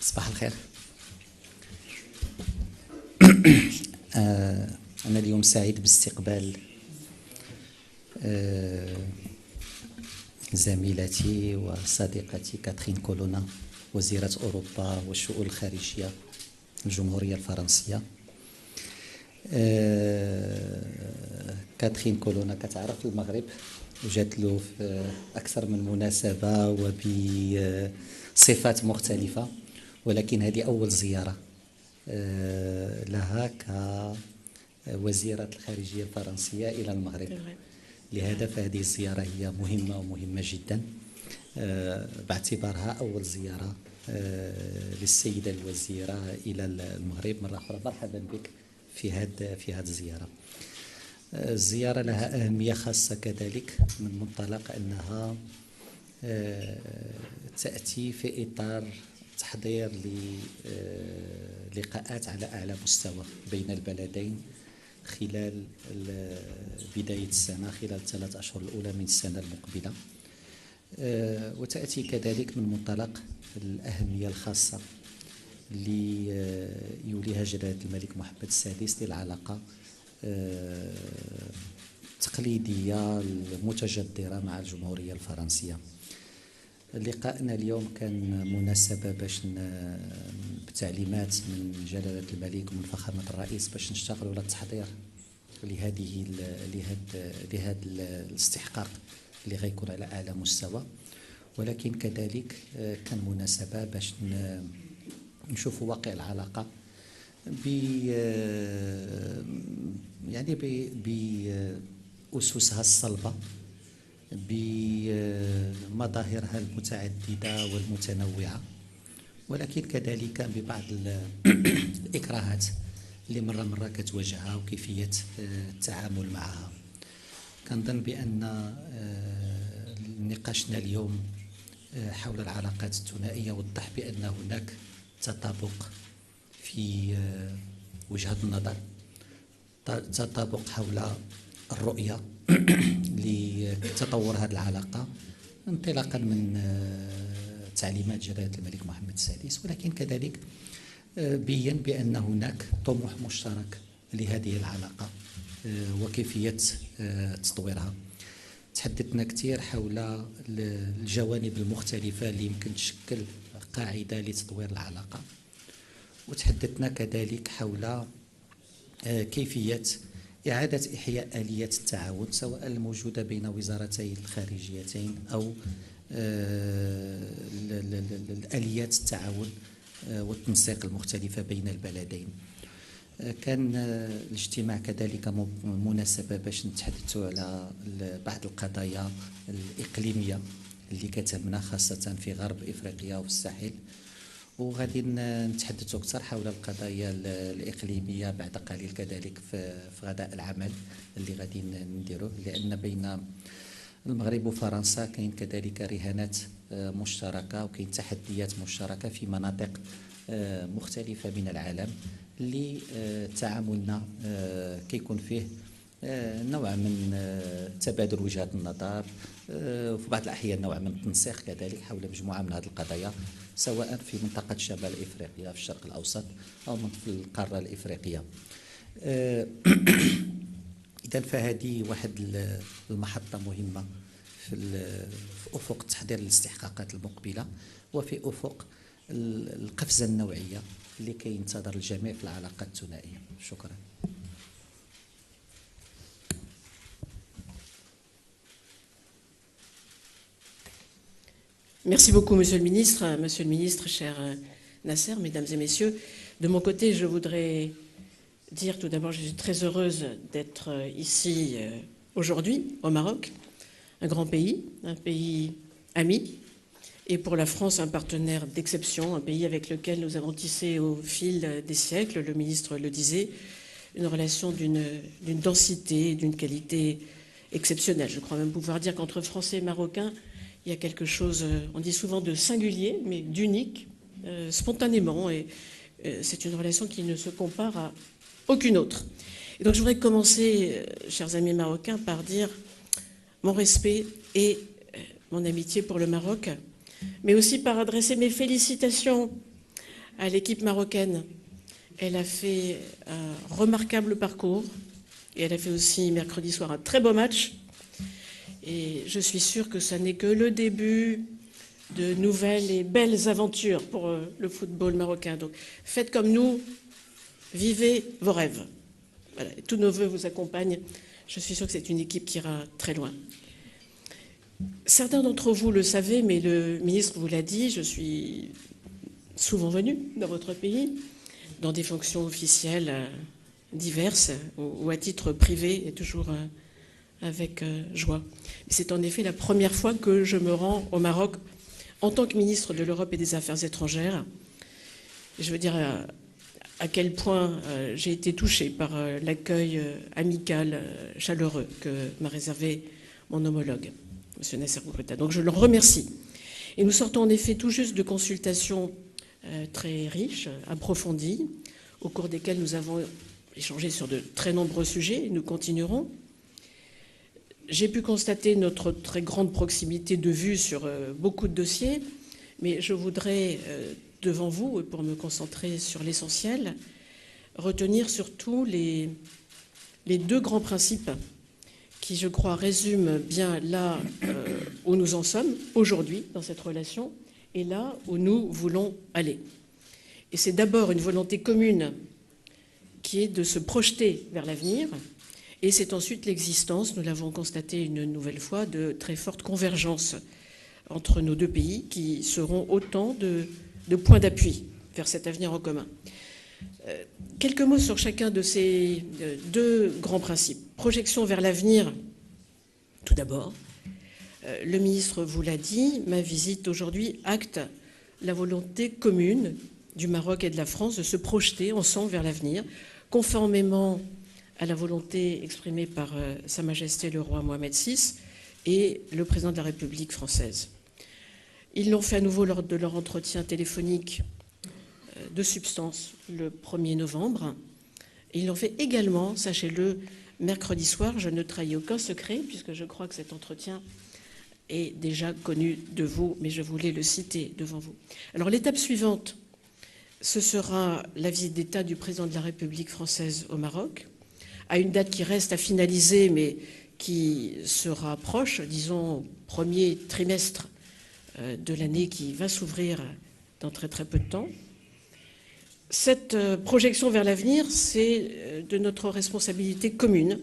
صباح الخير. أنا اليوم سعيد باستقبال زميلتي وصديقتي كاترين كولونا، وزيرة أوروبا والشؤون الخارجية الجمهورية الفرنسية. كاترين كولونا كتعرف المغرب وجات له في أكثر من مناسبة وبصفات مختلفة، ولكن هذه أول زيارة لها كوزيرة الخارجية الفرنسية إلى المغرب. لهذا فهذه الزيارة هي مهمة ومهمة جدا باعتبارها أول زيارة للسيدة الوزيرة إلى المغرب. مرة أخرى مرحبا بك في هذه الزيارة. الزيارة لها أهمية خاصة كذلك من منطلق أنها تأتي في إطار تحضير للقاءات على أعلى مستوى بين البلدين خلال بداية السنة، خلال ال3 أشهر الأولى من السنة المقبلة، وتأتي كذلك من منطلق الأهمية الخاصة اللي يوليها جلالة الملك محمد السادس للعلاقة التقليدية المتجذرة مع الجمهورية الفرنسية. لقاءنا اليوم كان مناسبة باش بتعليمات من جلالة الملك ومن فخامة الرئيس باش نشتغلوا على التحضير لهذا الاستحقاق اللي غيكون على أعلى مستوى، ولكن كذلك كان مناسبة باش نشوفوا واقع العلاقة بأسسها الصلبة، بمظاهرها المتعددة والمتنوعة، ولكن كذلك ببعض الإكراهات اللي مرة كتواجهها وكيفية التعامل معها. كنظن بأن نقاشنا اليوم حول العلاقات الثنائية وضح بأن هناك تطابق في وجهة النظر، تطابق حول الرؤية لتطور هذه العلاقة انطلاقا من تعليمات جلالة الملك محمد السادس، ولكن كذلك بين بأن هناك طموح مشترك لهذه العلاقة وكيفية تطويرها. تحدثنا كثير حول الجوانب المختلفة اللي يمكن تشكل قاعدة لتطوير العلاقة، وتحدثنا كذلك حول كيفية إعادة إحياء آلية التعاون سواء الموجودة بين وزارتي الخارجيتين أو آليات التعاون والتنسيق المختلفة بين البلدين. كان الاجتماع كذلك مناسبة باش نتحدثوا على بعض القضايا الإقليمية اللي كتهمنا خاصة في غرب إفريقيا وفي الساحل، وغادي نتحدثوا أكثر حول القضايا الإقليمية بعد قليل كذلك في غداء العمل اللي غادي نديروه، لأن بين المغرب وفرنسا كاين كذلك رهانات مشتركة وكاين تحديات مشتركة في مناطق مختلفة من العالم اللي تعاملنا كيكون فيه نوع من تبادل وجهات النظر، وفي بعض الأحيان نوع من التنسيق كذلك حول مجموعة من هذه القضايا سواء في منطقة شمال إفريقيا في الشرق الأوسط أو في القارة الإفريقية. إذن فهذه واحد المحطة مهمة في أفق تحضير الاستحقاقات المقبلة وفي أفق القفزة النوعية اللي كينتظر الجميع في العلاقات الثنائية. شكرا. Merci beaucoup, Monsieur le Ministre. Monsieur le Ministre, cher Nasser, Mesdames et Messieurs, de mon côté, je voudrais dire tout d'abord que je suis très heureuse d'être ici aujourd'hui, au Maroc, un grand pays, un pays ami, et pour la France, un partenaire d'exception, un pays avec lequel nous avons tissé au fil des siècles, le ministre le disait, une relation d'une densité, d'une qualité exceptionnelle. Je crois même pouvoir dire qu'entre Français et Marocains, il y a quelque chose, on dit souvent de singulier, mais d'unique, spontanément, et c'est une relation qui ne se compare à aucune autre. Et donc je voudrais commencer, chers amis marocains, par dire mon respect et mon amitié pour le Maroc, mais aussi par adresser mes félicitations à l'équipe marocaine. Elle a fait un remarquable parcours et elle a fait aussi mercredi soir un très beau match. Et je suis sûre que ça n'est que le début de nouvelles et belles aventures pour le football marocain. Donc faites comme nous, vivez vos rêves. Voilà. Et tous nos voeux vous accompagnent. Je suis sûre que c'est une équipe qui ira très loin. Certains d'entre vous le savez, mais le ministre vous l'a dit, je suis souvent venue dans votre pays, dans des fonctions officielles diverses ou à titre privé, et toujours avec joie. C'est en effet la première fois que je me rends au Maroc en tant que ministre de l'Europe et des Affaires étrangères. Je veux dire à quel point j'ai été touchée par l'accueil amical, chaleureux que m'a réservé mon homologue, M. Nasser Bourita. Donc je le remercie. Et nous sortons en effet tout juste de consultations très riches, approfondies, au cours desquelles nous avons échangé sur de très nombreux sujets et nous continuerons. J'ai pu constater notre très grande proximité de vue sur beaucoup de dossiers, mais je voudrais, devant vous, pour me concentrer sur l'essentiel, retenir surtout les deux grands principes qui, je crois, résument bien là où nous en sommes aujourd'hui dans cette relation et là où nous voulons aller. Et c'est d'abord une volonté commune qui est de se projeter vers l'avenir, et c'est ensuite l'existence, nous l'avons constaté une nouvelle fois, de très fortes convergences entre nos deux pays qui seront autant de points d'appui vers cet avenir en commun. Quelques mots sur chacun de ces deux grands principes. Projection vers l'avenir, tout d'abord. Le ministre vous l'a dit, ma visite aujourd'hui acte la volonté commune du Maroc et de la France de se projeter ensemble vers l'avenir, conformément à la volonté exprimée par Sa Majesté le roi Mohamed VI et le président de la République française. Ils l'ont fait à nouveau lors de leur entretien téléphonique de substance le 1er novembre. Et ils l'ont fait également, sachez-le, mercredi soir. Je ne trahis aucun secret, puisque je crois que cet entretien est déjà connu de vous, mais je voulais le citer devant vous. Alors l'étape suivante, ce sera la visite d'État du président de la République française au Maroc, à une date qui reste à finaliser, mais qui sera proche, disons, premier trimestre de l'année qui va s'ouvrir dans très très peu de temps. Cette projection vers l'avenir, c'est de notre responsabilité commune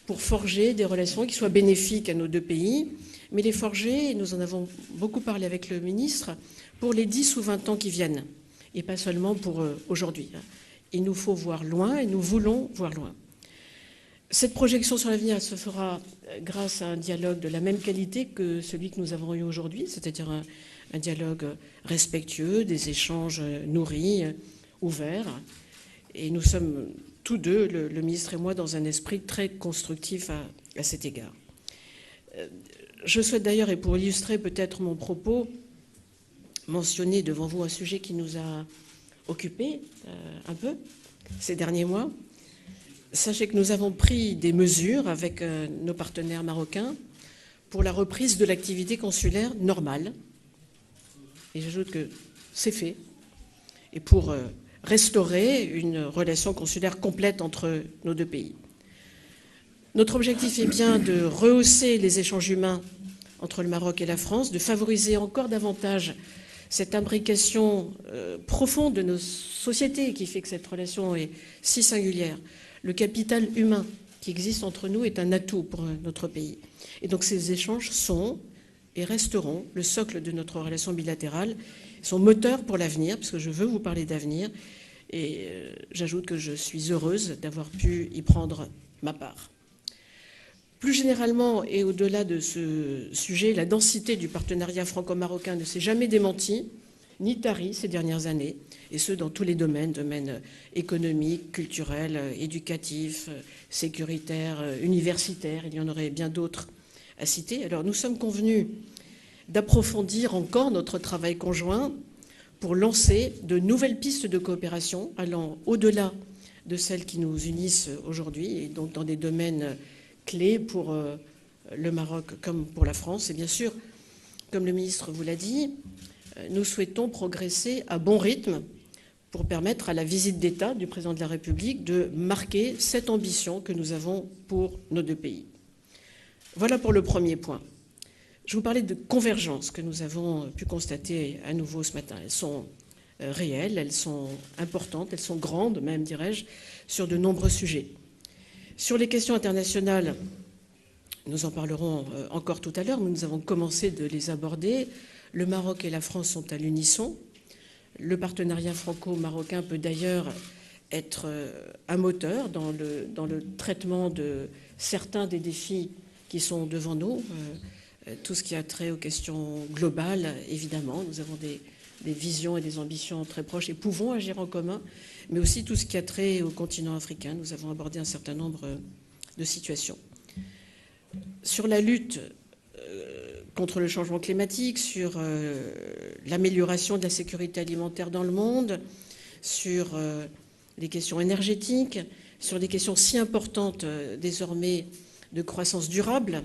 pour forger des relations qui soient bénéfiques à nos deux pays, mais les forger, et nous en avons beaucoup parlé avec le ministre, pour les 10 ou 20 ans qui viennent, et pas seulement pour aujourd'hui. Il nous faut voir loin et nous voulons voir loin. Cette projection sur l'avenir se fera grâce à un dialogue de la même qualité que celui que nous avons eu aujourd'hui, c'est-à-dire un dialogue respectueux, des échanges nourris, ouverts. Et nous sommes tous deux, le ministre et moi, dans un esprit très constructif à cet égard. Je souhaite d'ailleurs, et pour illustrer peut-être mon propos, mentionner devant vous un sujet qui nous a occupés un peu ces derniers mois. Sachez que nous avons pris des mesures avec nos partenaires marocains pour la reprise de l'activité consulaire normale. Et j'ajoute que c'est fait. Et pour restaurer une relation consulaire complète entre nos deux pays. Notre objectif est bien de rehausser les échanges humains entre le Maroc et la France, de favoriser encore davantage cette imbrication profonde de nos sociétés qui fait que cette relation est si singulière. Le capital humain qui existe entre nous est un atout pour notre pays. Et donc ces échanges sont et resteront le socle de notre relation bilatérale, son moteur pour l'avenir, parce que je veux vous parler d'avenir, et j'ajoute que je suis heureuse d'avoir pu y prendre ma part. Plus généralement, et au-delà de ce sujet, la densité du partenariat franco-marocain ne s'est jamais démentie, ni tarie ces dernières années, et ce dans tous les domaines économiques, culturels, éducatifs, sécuritaires, universitaires, il y en aurait bien d'autres à citer. Alors nous sommes convenus d'approfondir encore notre travail conjoint pour lancer de nouvelles pistes de coopération allant au-delà de celles qui nous unissent aujourd'hui et donc dans des domaines clés pour le Maroc comme pour la France. Et bien sûr, comme le ministre vous l'a dit, nous souhaitons progresser à bon rythme pour permettre à la visite d'État du président de la République de marquer cette ambition que nous avons pour nos deux pays. Voilà pour le premier point. Je vous parlais de convergences que nous avons pu constater à nouveau ce matin. Elles sont réelles, elles sont importantes, elles sont grandes même, dirais-je, sur de nombreux sujets. Sur les questions internationales, nous en parlerons encore tout à l'heure, mais nous avons commencé de les aborder. Le Maroc et la France sont à l'unisson. Le partenariat franco-marocain peut d'ailleurs être un moteur dans le traitement de certains des défis qui sont devant nous. Tout ce qui a trait aux questions globales, évidemment. Nous avons des visions et des ambitions très proches et pouvons agir en commun, mais aussi tout ce qui a trait au continent africain. Nous avons abordé un certain nombre de situations. Sur la lutte contre le changement climatique, sur l'amélioration de la sécurité alimentaire dans le monde, sur les questions énergétiques, sur des questions si importantes désormais de croissance durable,